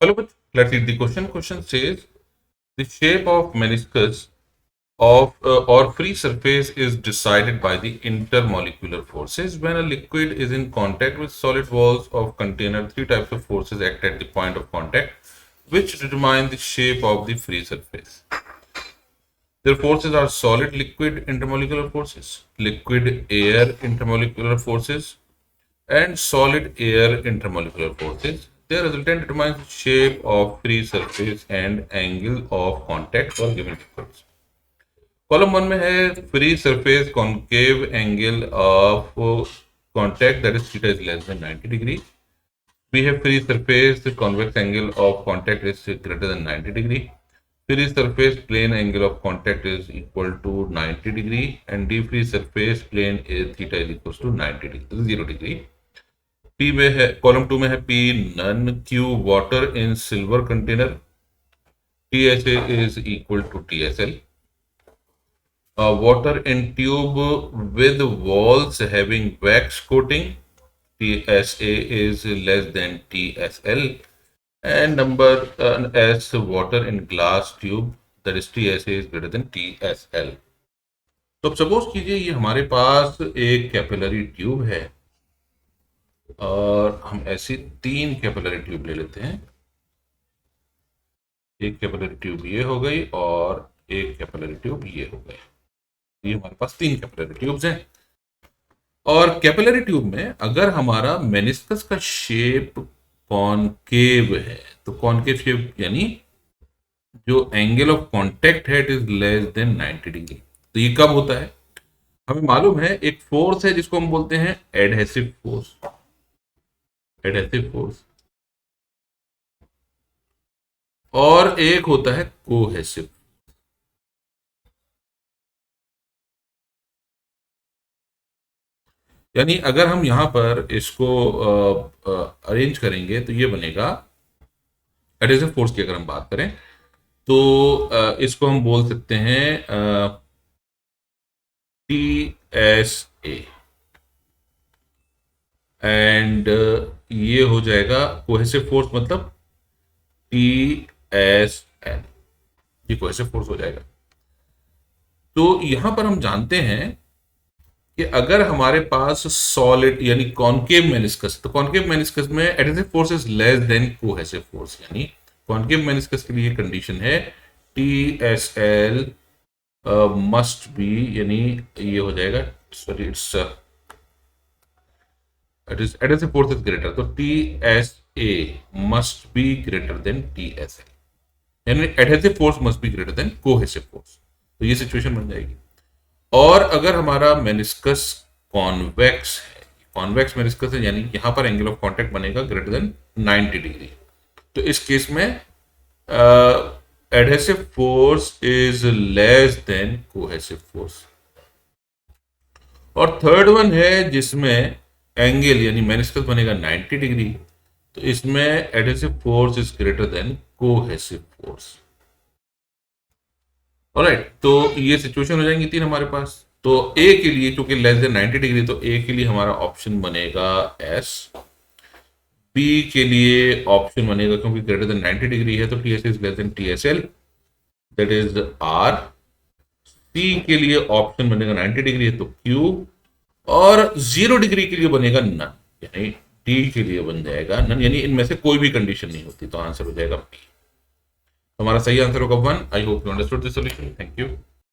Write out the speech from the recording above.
Hello, let's read the question. Question says the shape of meniscus of or free surface is decided by the intermolecular forces. When a liquid is in contact with solid walls of container, three types of forces act at the point of contact, which determine the shape of the free surface. Their forces are solid liquid intermolecular forces, liquid air intermolecular forces, and solid air intermolecular forces. Their resultant determines the shape of free surface and angle of contact for given liquids. Column 1 में है free surface concave angle of contact that is theta is less than 90 degree. We have free surface convex angle of contact is greater than 90 degree. Free surface plane angle of contact is equal to 90 degree and d free surface plane is theta is equals to 90 degree 0 degree. P में है column 2 में है P none Q water in silver container. TSA is equal to TSL. Water in tube with walls having wax coating. TSA is less than TSL. And number S water in glass tube, that is TSA is greater than TSL. तो अब suppose कीजिए ये हमारे पास एक capillary tube है और हम ऐसी 3 कैपिलरी ट्यूब ले लेते हैं। एक कैपिलरी ट्यूब ये हो गई और एक कैपिलरी ट्यूब ये हो गई। ये हमारे पास 3 कैपिलरी ट्यूब्स हैं और कैपिलरी ट्यूब में अगर हमारा मेनिस्कस का शेप कॉनकेव है तो कॉनकेव शेप यानी जो एंगल ऑफ कांटेक्ट है it is less then 90 degree. तो ये कब होता है? हमें मालूम है एक फोर्स है जिसको हम बोलते हैं एडहेसिव फोर्स। एडहेसिव फोर्स और एक होता है कोहेसिव। यानी अगर हम यहां पर इसको अरेंज करेंगे तो ये बनेगा एडहेसिव फोर्स की अगर हम बात करें तो इसको हम बोल सकते हैं TSA एंड ये हो जाएगा कोहेसिव फोर्स मतलब TSL। ये कोहेसिव फोर्स हो जाएगा। तो यहां पर हम जानते हैं कि अगर हमारे पास सॉलिड यानी कॉनकेव मेनिस्कस तो कॉनकेव मेनिस्कस में adhesive force is less then cohesive force. यानी कॉनकेव मेनिस्कस के लिए कंडीशन है TSL मस्ट बी यानी ये हो जाएगा sorry it's it is adhesive force is greater तो TSA must be greater than TSL यानी adhesive force must be greater than cohesive force. तो ये सिचुएशन बन जाएगी। और अगर हमारा मेनिस्कस कॉन्वेक्स है, कॉन्वेक्स मेनिस्कस है यानी यहां पर एंगल ऑफ कांटेक्ट बनेगा ग्रेटर देन 90 डिग्री। तो इस केस में adhesive force is less then cohesive force. और थर्ड वन है जिसमें एंगल यानी मेनिस्कस बनेगा 90 डिग्री तो इसमें adhesive force is greater than cohesive force. Alright, तो ये सिचुएशन हो जाएंगी 3 हमारे पास। तो ए के लिए क्योंकि लेस देन 90 डिग्री तो ए के लिए हमारा ऑप्शन बनेगा एस। बी के लिए ऑप्शन बनेगा क्योंकि ग्रेटर देन 90 डिग्री है तो TSA is less than TSL that is R. C के लिए ऑप्शन बनेगा 90 डिग्री है तो क्यू और 0 डिग्री के लिए बनेगा नन यानी डी के लिए बन जाएगा नन यानी इनमें से कोई भी कंडीशन नहीं होती तो आंसर हो जाएगा बी। हमारा सही आंसर होगा 1। I hope you understood this solution. Thank you.